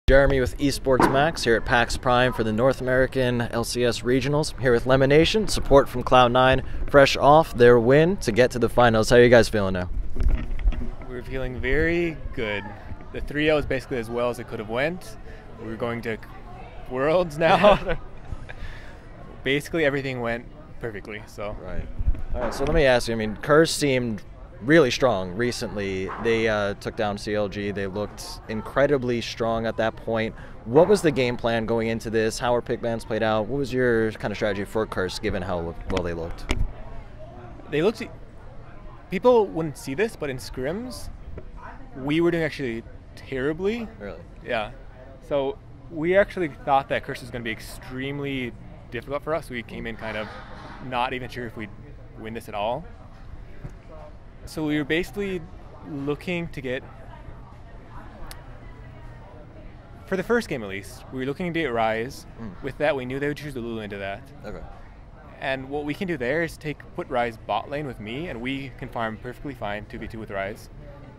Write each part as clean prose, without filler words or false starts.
Jeremy with Esports Max here at Pax Prime for the North American LCS Regionals. Here with LemonNation, support from Cloud9, fresh off their win to get to the finals. How are you guys feeling now? We're feeling very good. The 3-0 is basically as well as it could have went. We're going to Worlds now. Basically everything went perfectly. So. Right. All right. So let me ask you. I mean, Curse seemed really strong recently. They took down CLG. They looked incredibly strong at that point. What was the game plan going into this? How were pick bans played out? What was your kind of strategy for Curse, given how well they looked? They looked. People wouldn't see this, but in scrims, we were doing actually terribly. Really? Yeah. So we actually thought that Curse was going to be extremely difficult for us. We came in kind of not even sure if we'd win this at all. So we were basically looking to get, for the first game at least, we were looking to get Rise. With that, we knew they would choose the Lulu into that. Okay. And what we can do there is put Rise bot lane with me, and we can farm perfectly fine 2v2 with Rise,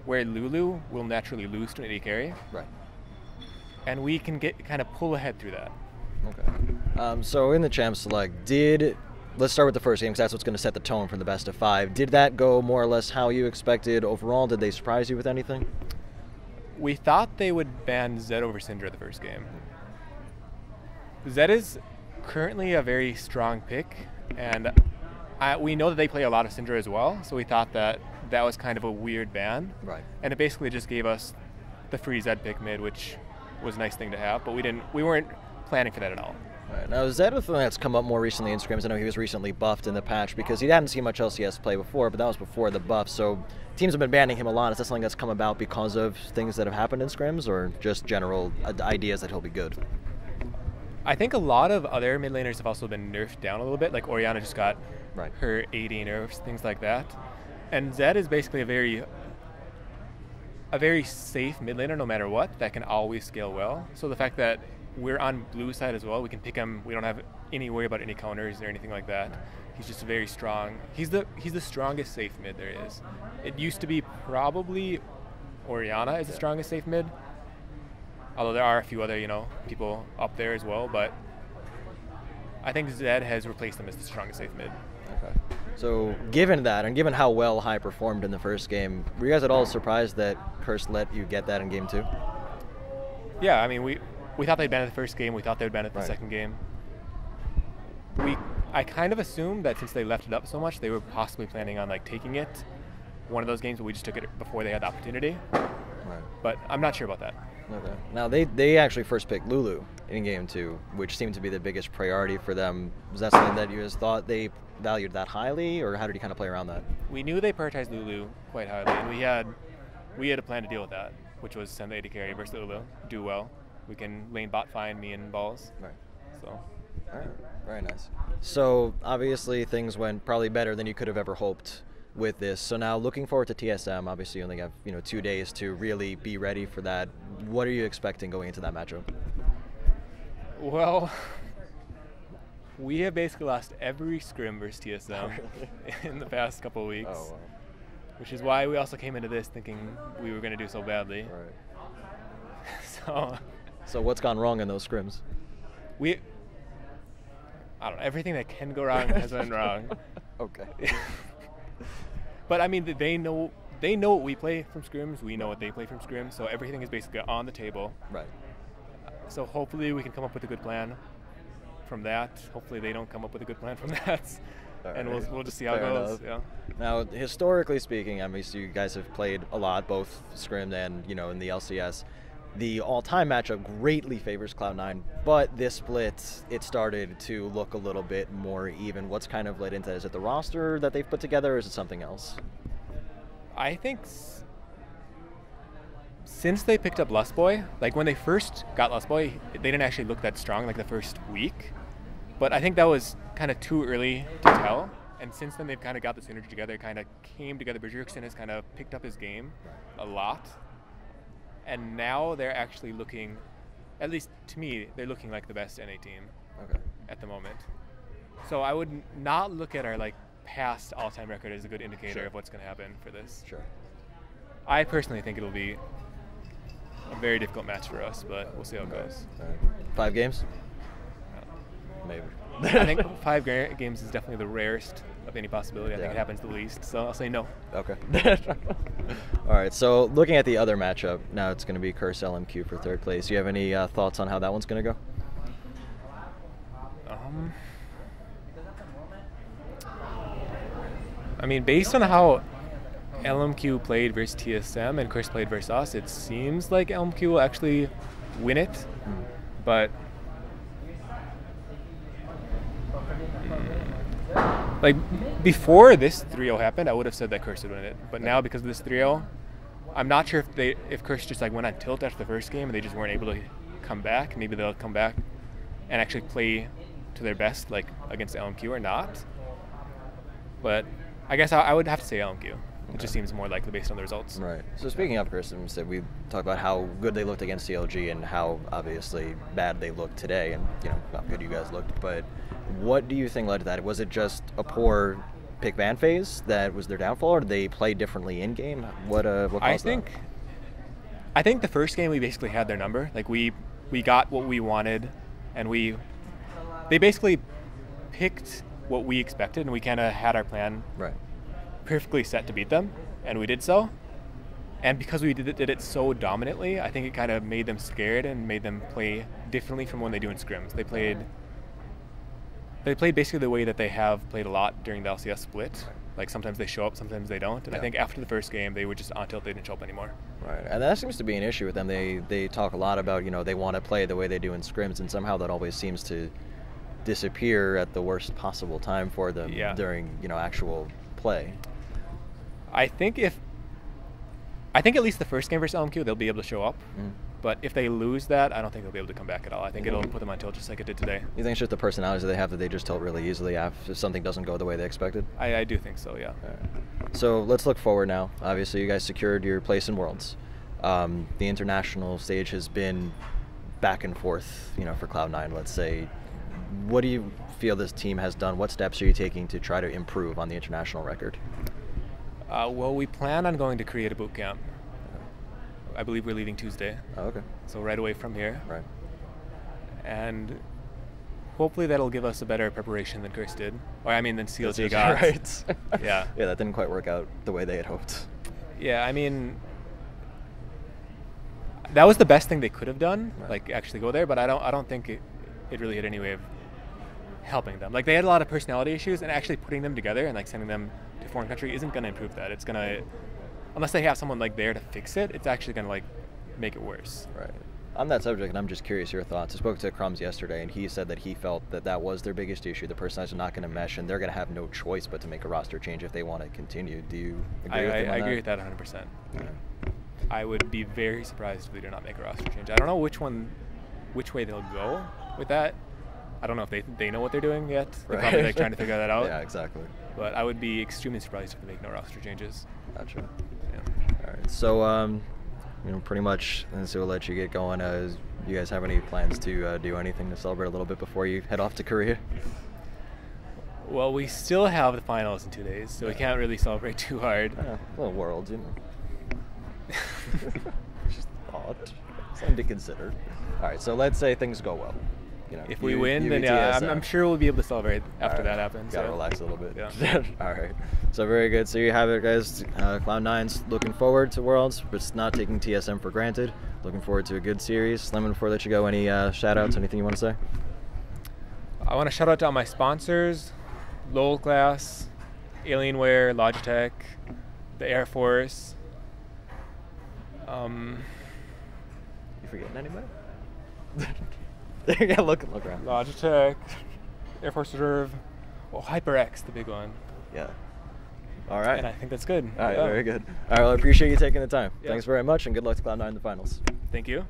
where Lulu will naturally lose to an AD carry. Right. And we can kind of pull ahead through that. Okay. So in the Champ Select, let's start with the first game because that's what's going to set the tone for the best of 5. Did that go more or less how you expected overall? Did they surprise you with anything? We thought they would ban Zed over Syndra the first game. Zed is currently a very strong pick, and we know that they play a lot of Syndra as well, so we thought that was kind of a weird ban. Right. And it basically just gave us the free Zed pick mid, which was a nice thing to have, but we weren't planning for that at all. Right. Now, is that a thing that's come up more recently in Scrims? I know he was recently buffed in the patch because he hadn't seen much LCS play before, but that was before the buff. So teams have been banning him a lot. Is that something that's come about because of things that have happened in Scrims, or just general ideas that he'll be good? I think a lot of other mid laners have also been nerfed down a little bit. Like Orianna just got her AD nerfs, things like that. And Zed is basically a very safe mid laner no matter what, that can always scale well. So the fact that we're on blue side as well, we can pick him. We don't have any worry about any counters or anything like that. He's just very strong. He's the strongest safe mid there is. It used to be probably Orianna is the strongest safe mid, although there are a few other people up there as well. But I think Zed has replaced him as the strongest safe mid. Okay. So given that, and given how well High performed in the first game, were you guys at all surprised that Curse let you get that in game 2? Yeah, I mean we thought they'd ban it the first game. We thought they'd ban it the second game. I kind of assumed that since they left it up so much, they were possibly planning on taking it one of those games, but we just took it before they had the opportunity. Right. But I'm not sure about that. Okay. Now they actually first picked Lulu in game 2, which seemed to be the biggest priority for them. Was that something that you guys thought they valued that highly, or how did you kind of play around that? We knew they prioritized Lulu quite highly, and we had a plan to deal with that, which was send the AD carry versus Lulu, do well. We can lane bot fine, me and balls. Right. So. All right. Very nice. So obviously things went probably better than you could have ever hoped with this. So now looking forward to TSM, obviously you only have 2 days to really be ready for that. What are you expecting going into that matchup? Well, we have basically lost every scrim versus TSM in the past couple of weeks. Oh, wow. Which is why we also came into this thinking we were going to do so badly. Right. So what's gone wrong in those scrims? I don't know. Everything that can go wrong has been wrong. Okay. But I mean, they know what we play from scrims. We know what they play from scrims. So everything is basically on the table. Right. So hopefully we can come up with a good plan from that. Hopefully they don't come up with a good plan from that. And we'll just see how it goes. Yeah. Now, historically speaking, obviously you guys have played a lot, both Scrim and in the LCS. The all-time matchup greatly favors Cloud9, but this split, it started to look a little bit more even. What's kind of led into that? Is it the roster that they've put together, or is it something else? I think since they picked up Lustboy, when they first got Lustboy, they didn't actually look that strong the first week. But I think that was kind of too early to tell. And since then, they've kind of got the synergy together, kind of came together. Bjergsen has kind of picked up his game a lot. And now they're actually looking, at least to me, they're looking like the best NA team at the moment. So I would not look at our past all-time record as a good indicator of what's going to happen for this. Sure. I personally think it'll be a very difficult match for us, but we'll see how it goes. 5 games? Maybe. I think 5 games is definitely the rarest of any possibility. I think it happens the least, so I'll say no. Okay. All right, so looking at the other matchup, now it's going to be Curse LMQ for 3rd place. Do you have any thoughts on how that one's going to go? I mean, based on how LMQ played versus TSM and Curse played versus us, it seems like LMQ will actually win it, but like before this 3-0 happened, I would have said that Curse would win it. But now because of this 3-0, I'm not sure if Curse just like went on tilt after the first game and they just weren't able to come back. Maybe they'll come back and actually play to their best, like against LMQ or not. But I guess I would have to say LMQ. It just seems more likely based on the results. Right. So speaking of Curse, we talked about how good they looked against CLG and how obviously bad they looked today, and how good you guys looked. But what do you think led to that? Was it just a poor pick ban phase that was their downfall, or did they play differently in game? What caused that? I think the first game we basically had their number. Like we got what we wanted, and they basically picked what we expected, and we kind of had our plan perfectly set to beat them, and we did so. And because we did it so dominantly, I think it kind of made them scared and made them play differently from when they do in scrims. They played basically the way that they have played a lot during the LCS split. Like sometimes they show up, sometimes they don't. And I think after the first game, they were just on tilt. They didn't show up anymore. Right, and that seems to be an issue with them. They talk a lot about they want to play the way they do in scrims, and somehow that always seems to disappear at the worst possible time for them during actual play. I think at least the first game versus LMQ, they'll be able to show up. But if they lose that, I don't think they'll be able to come back at all. I think it'll put them on tilt just like it did today. You think it's just the personalities that they have that they just tilt really easily if something doesn't go the way they expected? I do think so, yeah. Right. So let's look forward now. Obviously, you guys secured your place in Worlds. The international stage has been back and forth, for Cloud9, let's say. What do you feel this team has done? What steps are you taking to try to improve on the international record? Well, we plan on going to create a boot camp. I believe we're leaving Tuesday. Oh, okay. So right away from here. Right. And hopefully that'll give us a better preparation than Curse did. Or than CLG got. Right. Yeah. Yeah, that didn't quite work out the way they had hoped. Yeah, that was the best thing they could have done, like actually go there, but I don't think it really had any way of helping them. Like they had a lot of personality issues, and actually putting them together and like sending them to a foreign country isn't going to improve that. It's going to, unless they have someone like there to fix it, it's actually going to like make it worse. Right. On that subject, and I'm just curious your thoughts. I spoke to Crumbs yesterday, and he said that he felt that was their biggest issue. The personalities are not going to mesh, and they're going to have no choice but to make a roster change if they want to continue. Do you agree with him on that? I agree with that 100%. Yeah. I would be very surprised if they do not make a roster change. I don't know which way they'll go with that. I don't know if they know what they're doing yet. They're probably like trying to figure that out. Yeah, exactly. But I would be extremely surprised if they make no roster changes. Gotcha. Yeah. All right. So, pretty much, so we'll let you get going. You guys have any plans to do anything to celebrate a little bit before you head off to Korea? Well, we still have the finals in 2 days, so we can't really celebrate too hard. Well, Worlds, Just thought. Something to consider. All right, so let's say things go well. If we win, then I'm sure we'll be able to celebrate after that happens. Gotta relax a little bit. Yeah. All right. So very good. So you have it, guys. Cloud9's looking forward to Worlds, but it's not taking TSM for granted. Looking forward to a good series. Lemon, before I let you go, any shout-outs, anything you want to say? I want to shout out to all my sponsors, Lowell Glass, Alienware, Logitech, the Air Force. You forgetting anybody? Yeah, look around. Logitech, Air Force Reserve, HyperX, the big one. Yeah. All right. And I think that's good. All right, very good. All right, well, I appreciate you taking the time. Yeah. Thanks very much, and good luck to Cloud9 in the finals. Thank you.